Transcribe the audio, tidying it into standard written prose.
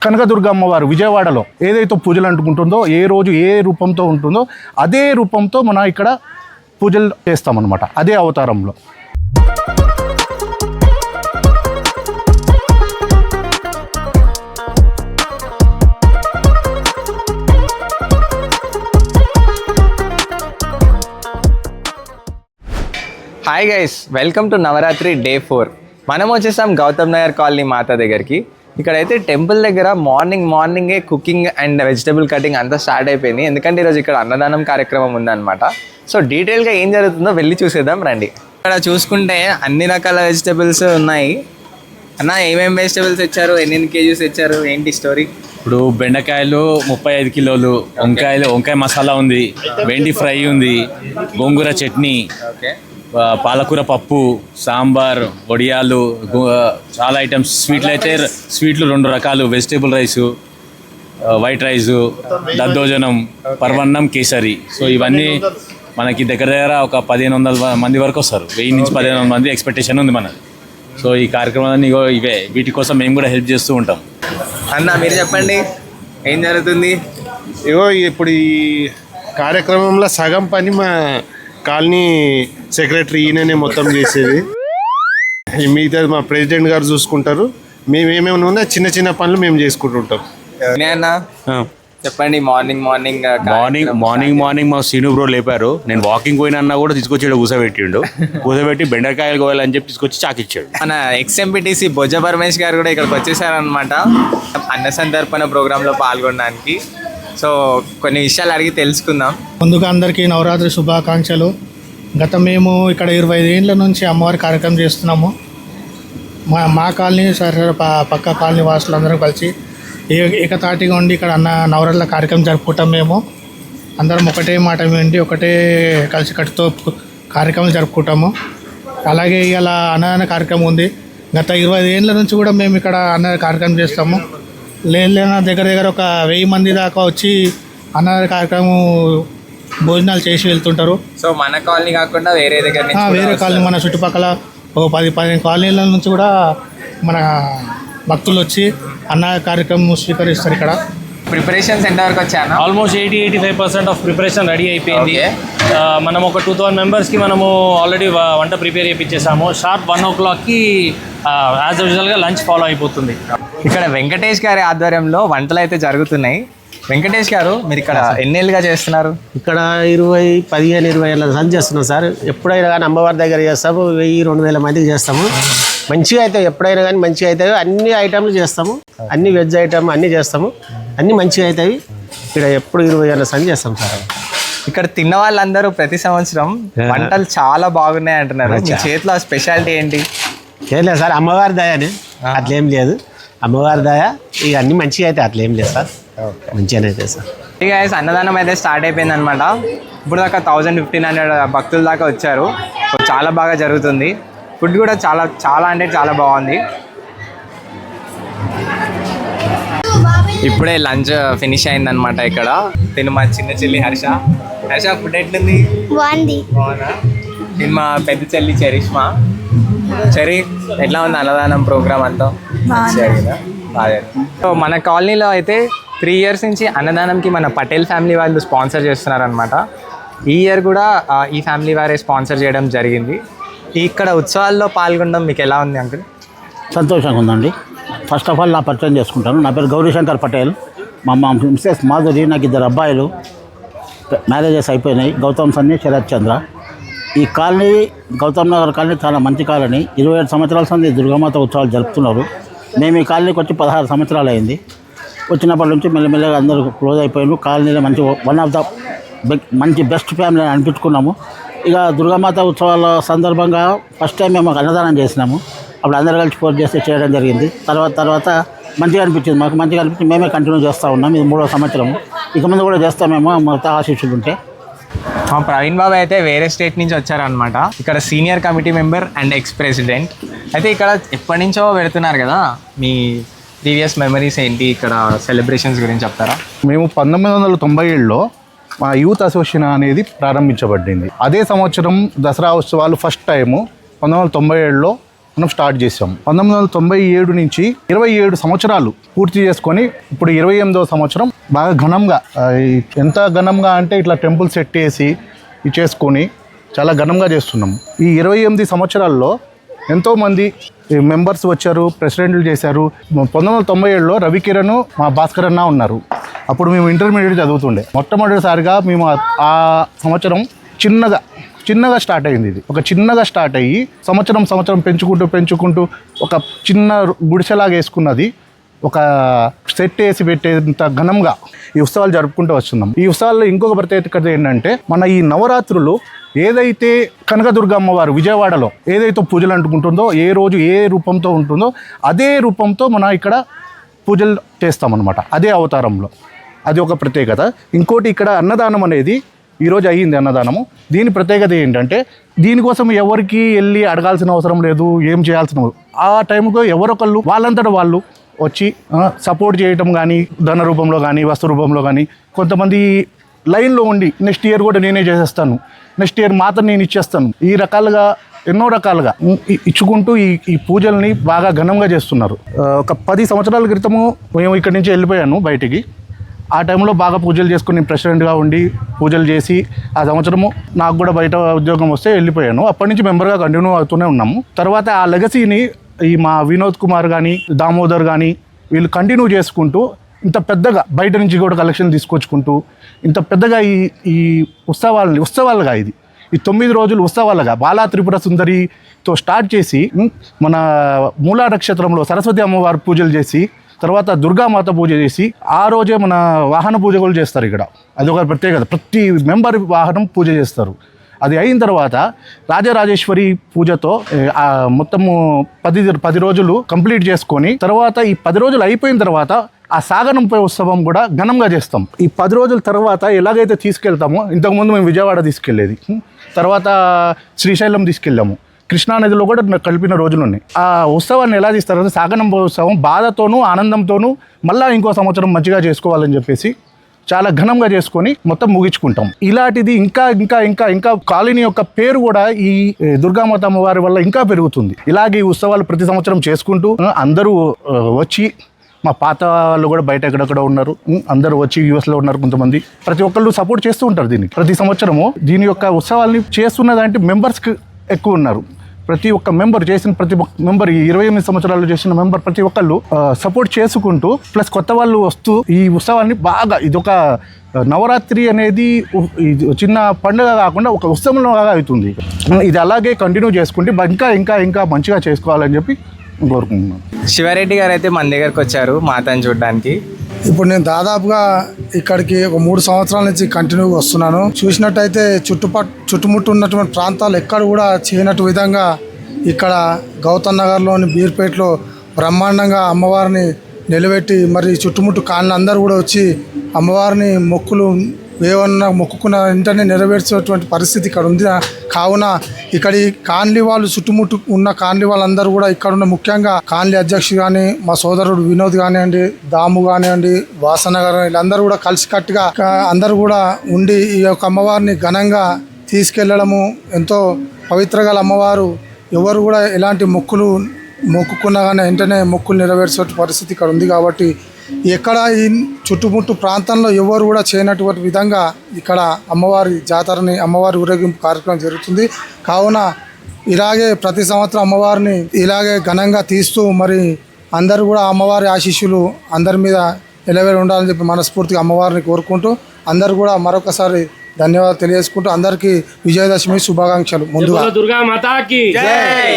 కనకదుర్గ అమ్మవారు విజయవాడలో ఏదైతే పూజలు అంటుకుంటుందో, ఏ రోజు ఏ రూపంతో ఉంటుందో అదే రూపంతో మనం ఇక్కడ పూజలు చేస్తామన్నమాట, అదే అవతారంలో. Hi guys, welcome to Navaratri day 4. మనం వచ్చేసాం గౌతమ్ నగర్ కాలనీ మాత దగ్గరికి. ఇక్కడైతే టెంపుల్ దగ్గర మార్నింగే కుకింగ్ అండ్ వెజిటబుల్ కటింగ్ అంతా స్టార్ట్ అయిపోయింది, ఎందుకంటే ఈరోజు ఇక్కడ అన్నదానం కార్యక్రమం ఉందన్నమాట. సో డీటెయిల్గా ఏం జరుగుతుందో వెళ్ళి చూసేద్దాం రండి. ఇక్కడ చూసుకుంటే అన్ని రకాల వెజిటబుల్స్ ఉన్నాయి. అన్న, ఏమేమి వెజిటబుల్స్ తెచ్చారు, ఎన్ని కేజీస్ తెచ్చారు, ఏంటి స్టోరీ? ఇప్పుడు బెండకాయలు 35 కిలోలు, వంకాయ మసాలా ఉంది, బెండి ఫ్రై ఉంది, గోంగూర చట్నీ, పాలకూర పప్పు, సాంబార్, వడియాలు, చాలా ఐటమ్స్. స్వీట్లు 2 రకాలు, వెజిటేబుల్ రైసు, వైట్ రైసు, దద్దోజనం, పర్వన్నం, కేసరి. సో ఇవన్నీ మనకి దగ్గర ఒక 1500 మంది వరకు వస్తారు. 1000 నుంచి 1500 మంది ఎక్స్పెక్టేషన్ ఉంది మనది. సో ఈ కార్యక్రమాలన్నీ ఇవే, వీటి కోసం మేము కూడా హెల్ప్ చేస్తూ ఉంటాం. అన్న, మీరు చెప్పండి ఏం జరుగుతుంది? ఇప్పుడు ఈ కార్యక్రమంలో సగం పని మా కాలనీ సెక్రటరీ ఈయననే మొత్తం చేసేది, మిగతా మా ప్రెసిడెంట్ గారు చూసుకుంటారు. మేము ఏమేమి ఉన్నా చిన్న చిన్న పనులు మేము చేసుకుంటుంటాం. అన్న చెప్పండి, మార్నింగ్ మా సీను బ్రో లేపారు. నేను వాకింగ్ పోయినా కూడా తీసుకొచ్చి కూర్చోబెట్టి బెండకాయలు కోయాలని చెప్పి తీసుకొచ్చి చాకిచ్చాడు. మన ఎక్స్ఎంపీటీసీ బొజ్జ పరమేష్ గారు కూడా ఇక్కడికి వచ్చేసారనమాట అన్న సంతర్పణ ప్రోగ్రాంలో పాల్గొనడానికి. సో కొన్ని విషయాలు అడిగి తెలుసుకుందాం. ముందుగా అందరికీ నవరాత్రి శుభాకాంక్షలు. మేము ఇక్కడ 25 ఏళ్ళ నుంచి అమ్మవారి కార్యక్రమం చేస్తున్నాము. మా కాలనీ పక్క కాలనీ వాసులందరం కలిసి ఏకతాటిగా ఉండి ఇక్కడ నవరాత్రుల కార్యక్రమం జరుపుకుంటాం. మేము అందరం ఒకటే మాట ఏంటి, ఒకటే కలిసి కట్టుతో కార్యక్రమం జరుపుకుంటాము. అలాగే ఇలా అన్నదాన కార్యక్రమం ఉంది. గత 25 ఏళ్ళ నుంచి కూడా మేము ఇక్కడ అన్నదాన కార్యక్రమం చేస్తాము. లేదైనా దగ్గర ఒక 1000 మంది దాకా వచ్చి అన్నదాన కార్యక్రమం భోజనాలు చేసి వెళ్తుంటారు. సో మన కాలనీ కాకుండా వేరే కాలనీ, మన చుట్టుపక్కల ఒక 10-15 కాలనీల నుంచి కూడా మన భక్తులు వచ్చి అన్న కార్యక్రమం స్వీకరిస్తారు. ఇక్కడ ప్రిపరేషన్స్ ఎంతవరకు వచ్చాను? ఆల్మోస్ట్ 80-85% ఆఫ్ ప్రిపరేషన్ రెడీ అయిపోయింది. మనం ఒక 2000 మెంబర్స్కి మనము ఆల్రెడీ వంట ప్రిపేర్ చేయించేసాము. షార్ప్ 1 o'clockకి యాజ్ యూజువల్గా లంచ్ ఫాలో అయిపోతుంది. ఇక్కడ వెంకటేష్ గారి ఆధ్వర్యంలో వంటలు అయితే జరుగుతున్నాయి. వెంకటేష్ గారు, మీరు ఇక్కడ ఎన్నేళ్ళుగా చేస్తున్నారు? ఇక్కడ 15-20 ఏళ్ళ సంచి చేస్తున్నాం సార్. ఎప్పుడైనా కానీ అమ్మవారి దగ్గర చేస్తాము. 1000-2000 మందికి చేస్తాము. మంచిగా అవుతాయి, ఎప్పుడైనా కానీ మంచిగా అవుతాయి. అన్ని ఐటమ్లు చేస్తాము, అన్ని వెజ్ ఐటమ్ అన్నీ చేస్తాము, అన్నీ మంచిగా అవుతాయి. ఇక్కడ ఎప్పుడు 20 ఏళ్ళ సంచి చేస్తాం సార్. ఇక్కడ తిన్న వాళ్ళందరూ ప్రతి సంవత్సరం వంటలు చాలా బాగున్నాయి అంటున్నారు. మీ చేతిలో స్పెషాలిటీ ఏంటి? ఏం లేదు సార్, అమ్మవారి దయని, అట్లేం లేదు. అమ్మవారి దయ, ఇక అన్నీ మంచిగా అయితే అట్లేం లేదు సార్, మంచిగానే అయితే సార్. ఇక అన్నదానం అయితే స్టార్ట్ అయిపోయింది అనమాట. ఇప్పుడు దాకా 1500 భక్తుల దాకా వచ్చారు. సో చాలా బాగా జరుగుతుంది. ఫుడ్ కూడా చాలా అంటే చాలా బాగుంది. ఇప్పుడే లంచ్ ఫినిష్ అయిందనమాట. ఇక్కడ తిను మా చిన్న చెల్లి హర్ష. ఫుడ్ ఎట్లుంది? బాగుందా? తిను మా పెద్ద చెల్లి చరిష్మా. ఎట్లా ఉంది అన్నదానం ప్రోగ్రామ్ అంతా? బాగా. సో మన కాలనీలో అయితే 3 years నుంచి అన్నదానంకి మన పటేల్ ఫ్యామిలీ వాళ్ళు స్పాన్సర్ చేస్తున్నారనమాట. ఈ ఇయర్ కూడా ఈ ఫ్యామిలీ వారే స్పాన్సర్ చేయడం జరిగింది. ఇక్కడ ఉత్సవాల్లో పాల్గొనడం మీకు ఎలా ఉంది అంకుల్? సంతోషంగా ఉందండి. ఫస్ట్ ఆఫ్ ఆల్ నా పరిచయం చేసుకుంటాను. నా పేరు గౌరీశంకర్ పటేల్. మా మిస్సెస్ మాధురి. నాకు 2 అబ్బాయిలు, మ్యారేజెస్ అయిపోయినాయి. గౌతమ్ సన్ని, శరత్ చంద్ర. ఈ కాలనీ గౌతమ్ నగర్ కాలనీ చాలా మంచి కాలనీ. 27 సంవత్సరాల సంది దుర్గామాత ఉత్సవాలు జరుపుతున్నారు. మేము ఈ కాలనీకి వచ్చి 16 సంవత్సరాలు అయింది. వచ్చినప్పటి నుంచి మెల్లమెల్లగా అందరూ క్లోజ్ అయిపోయారు. కాలనీలో వన్ ఆఫ్ ద మంచి బెస్ట్ ఫ్యామిలీ అని అనిపించుకున్నాము. ఇక దుర్గామాత ఉత్సవాల సందర్భంగా ఫస్ట్ టైం మేము అన్నదానం చేసినాము. అప్పుడు అందరూ కలిసి పోటీ చేస్తే చేయడం జరిగింది. తర్వాత మంచిగా అనిపించింది, మాకు మంచిగా అనిపించి మేమే కంటిన్యూ చేస్తూ ఉన్నాం. ఇది 3వ సంవత్సరము. ఇక ముందు కూడా చేస్తామేమో మొత్తం ఆశీస్సులు ఉంటే. ప్రవీణ్ బాబు అయితే వేరే స్టేట్ నుంచి వచ్చారనమాట. ఇక్కడ senior committee member and ex president. అయితే ఇక్కడ ఎప్పటి నుంచో పెడుతున్నారు కదా, మీ ప్రీవియస్ మెమరీస్ ఏంటి, ఇక్కడ సెలబ్రేషన్స్ గురించి చెప్తారా? మేము 1997లో మా యూత్ అసోసియేషన్ అనేది ప్రారంభించబడింది. అదే సంవత్సరం దసరా ఉత్సవాలు ఫస్ట్ టైము 1997లో మనం స్టార్ట్ చేసాం. 1997 నుంచి 27 సంవత్సరాలు పూర్తి చేసుకొని ఇప్పుడు 28వ సంవత్సరం బాగా ఘనంగా, ఎంత ఘనంగా అంటే ఇట్లా టెంపుల్ సెట్ చేసి ఇది చేసుకొని చాలా ఘనంగా చేస్తున్నాం. ఈ 28 సంవత్సరాల్లో ఎంతోమంది మెంబర్స్ వచ్చారు, ప్రెసిడెంట్లు చేశారు. 1997లో రవికిరణ్, మా భాస్కర్ అన్న ఉన్నారు. అప్పుడు మేము ఇంటర్మీడియట్ చదువుతుండే. మొట్టమొదటిసారిగా మేము ఆ సంవత్సరం చిన్నగా స్టార్ట్ అయింది. ఇది ఒక చిన్నగా స్టార్ట్ అయ్యి సంవత్సరం పెంచుకుంటూ ఒక చిన్న గుడిసెలాగా వేసుకున్నది ఒక సెట్ వేసి పెట్టేంత ఘనంగా ఈ ఉత్సవాలు జరుపుకుంటూ వస్తున్నాం. ఈ ఉత్సవాల్లో ఇంకొక ప్రత్యేకత ఏంటంటే, మన ఈ నవరాత్రులు ఏదైతే కనకదుర్గ అమ్మవారు విజయవాడలో ఏదైతే పూజలు అంటుకుంటుందో, ఏ రోజు ఏ రూపంతో ఉంటుందో అదే రూపంతో మనం ఇక్కడ పూజలు చేస్తామన్నమాట, అదే అవతారంలో. అది ఒక ప్రత్యేకత. ఇంకోటి ఇక్కడ అన్నదానం అనేది ఈరోజు అయ్యింది అన్నదానము. దీని ప్రత్యేకత ఏంటంటే, దీనికోసం ఎవరికి వెళ్ళి అడగాల్సిన అవసరం లేదు, ఏం చేయాల్సిన ఆ టైంకు ఎవరొకళ్ళు వాళ్ళంతటా వాళ్ళు వచ్చి సపోర్ట్ చేయటం కానీ, ధన రూపంలో కానీ, వస్తు రూపంలో కానీ, కొంతమంది లైన్లో ఉండి నెక్స్ట్ ఇయర్ కూడా నేనే చేసేస్తాను, నెక్స్ట్ ఇయర్ మాత్రం నేను ఇచ్చేస్తాను, ఈ రకాలుగా ఎన్నో రకాలుగా ఇచ్చుకుంటూ ఈ పూజల్ని బాగా ఘనంగా చేస్తున్నారు. ఒక 10 సంవత్సరాల క్రితము మేము ఇక్కడి నుంచి వెళ్ళిపోయాను బయటికి. ఆ టైంలో బాగా పూజలు చేసుకుని ప్రెసిడెంట్గా ఉండి పూజలు చేసి ఆ సంవత్సరము నాకు కూడా బయట ఉద్యోగం వస్తే వెళ్ళిపోయాను. అప్పటి నుంచి మెంబర్గా కంటిన్యూ అవుతూనే ఉన్నాము. తర్వాత ఆ లెగసీని ఈ మా వినోద్ కుమార్ కానీ, దామోదర్ కానీ వీళ్ళు కంటిన్యూ చేసుకుంటూ ఇంత పెద్దగా బయట నుంచి కూడా కలెక్షన్ తీసుకొచ్చుకుంటూ ఇంత పెద్దగా ఈ ఉత్సవాలుగా ఈ 9 రోజులు ఉత్సవాలుగా బాలా త్రిపుర సుందరితో స్టార్ట్ చేసి మన మూలా నక్షత్రంలో సరస్వతి అమ్మవారి పూజలు చేసి, తర్వాత దుర్గామాత పూజ చేసి, ఆ రోజే మన వాహన పూజ కూడా చేస్తారు ఇక్కడ. అదొక ప్రత్యేకత. ప్రతి మెంబర్ వాహనం పూజ చేస్తారు. అది అయిన తర్వాత రాజరాజేశ్వరి పూజతో మొత్తము 10 రోజులు కంప్లీట్ చేసుకొని, తర్వాత ఈ 10 రోజులు అయిపోయిన తర్వాత ఆ సాగనంపై ఉత్సవం కూడా ఘనంగా చేస్తాం. ఈ 10 రోజుల తర్వాత ఎలాగైతే తీసుకెళ్తామో, ఇంతకుముందు మేము విజయవాడ తీసుకెళ్లేది, తర్వాత శ్రీశైలం తీసుకెళ్ళాము, కృష్ణానదిలో కూడా కలిపిన రోజులు ఉన్నాయి. ఆ ఉత్సవాన్ని ఎలా తీస్తారంటే, సాగనంపై ఉత్సవం బాధతోనూ ఆనందంతోనూ మళ్ళీ ఇంకో సంవత్సరం మంచిగా చేసుకోవాలని చెప్పేసి చాలా ఘనంగా చేసుకొని మొత్తం ముగించుకుంటాం. ఇలాంటిది ఇంకా కాలనీ యొక్క పేరు కూడా ఈ దుర్గామాత అమ్మవారి వల్ల ఇంకా పెరుగుతుంది. ఇలాగే ఈ ఉత్సవాలు ప్రతి సంవత్సరం చేసుకుంటూ అందరూ వచ్చి, మా పాత వాళ్ళు కూడా బయట ఎక్కడెక్కడ ఉన్నారు, అందరూ వచ్చి యూఎస్లో ఉన్నారు కొంతమంది, ప్రతి ఒక్కళ్ళు సపోర్ట్ చేస్తూ ఉంటారు దీనికి. ప్రతి సంవత్సరము దీని యొక్క ఉత్సవాల్ని చేస్తున్నదంటే మెంబర్స్కి ఎక్కువ ఉన్నారు. ప్రతి ఒక్క మెంబర్ చేసిన ప్రతి ఒక్క మెంబర్, ఈ 28 సంవత్సరాలు చేసిన మెంబర్ ప్రతి ఒక్కళ్ళు సపోర్ట్ చేసుకుంటూ, ప్లస్ కొత్త వాళ్ళు వస్తూ ఈ ఉత్సవాన్ని బాగా, ఇదొక నవరాత్రి అనేది చిన్న పండుగ కాకుండా ఒక ఉత్సవంలాగా అవుతుంది. ఇది అలాగే కంటిన్యూ చేసుకుంటే ఇంకా మంచిగా చేసుకోవాలని చెప్పి కోరుకుంటున్నాను. శివారెడ్డి గారు అయితే మన దగ్గరకు వచ్చారు మాతను చూడడానికి. ఇప్పుడు నేను దాదాపుగా ఇక్కడికి ఒక 3 సంవత్సరాల నుంచి కంటిన్యూగా వస్తున్నాను. చూసినట్టయితే చుట్టుముట్టు ఉన్నటువంటి ప్రాంతాలు ఎక్కడ కూడా చేయనట్టు విధంగా ఇక్కడ గౌతమ్ నగర్లోని బీర్పేటలో బ్రహ్మాండంగా అమ్మవారిని నిలబెట్టి, మరి చుట్టుముట్టు కాలనీ అందరూ కూడా వచ్చి అమ్మవారిని మొక్కులు ఏమన్నా మొక్కుకున్న వెంటనే నెరవేర్చేటువంటి పరిస్థితి ఇక్కడ ఉంది. కావున ఇక్కడి కాలనీ వాళ్ళు, చుట్టుముట్టు ఉన్న కాలనీ వాళ్ళందరూ కూడా ఇక్కడ ఉన్న, ముఖ్యంగా కాలనీ అధ్యక్షుడు కానీ, మా సోదరుడు వినోద్ కానివ్వండి, దాము కానివ్వండి, వాసన గారు, వీళ్ళందరూ కూడా కలిసికట్టుగా అందరూ కూడా ఉండి ఈ యొక్క అమ్మవారిని ఘనంగా తీసుకెళ్లడము. ఎంతో పవిత్రగల అమ్మవారు. ఎవరు కూడా ఎలాంటి మొక్కుకున్నా కానీ వెంటనే మొక్కులు నెరవేర్చే పరిస్థితి ఇక్కడ ఉంది. కాబట్టి ఎక్కడ ఈ చుట్టుముట్టు ప్రాంతంలో ఎవరు కూడా చేయనటువంటి విధంగా ఇక్కడ అమ్మవారి జాతరని, అమ్మవారి ఊరేగింపు కార్యక్రమం జరుగుతుంది. కావున ఇలాగే ప్రతి సంవత్సరం అమ్మవారిని ఇలాగే ఘనంగా తీస్తూ, మరి అందరూ కూడా అమ్మవారి ఆశీస్సులు అందరి మీద నిలవేరి ఉండాలని చెప్పి మనస్ఫూర్తిగా అమ్మవారిని కోరుకుంటూ, అందరూ కూడా మరొకసారి ధన్యవాదాలు తెలియజేసుకుంటూ అందరికీ విజయదశమి శుభాకాంక్షలు. ముందుగా దుర్గా మాతాకి జై.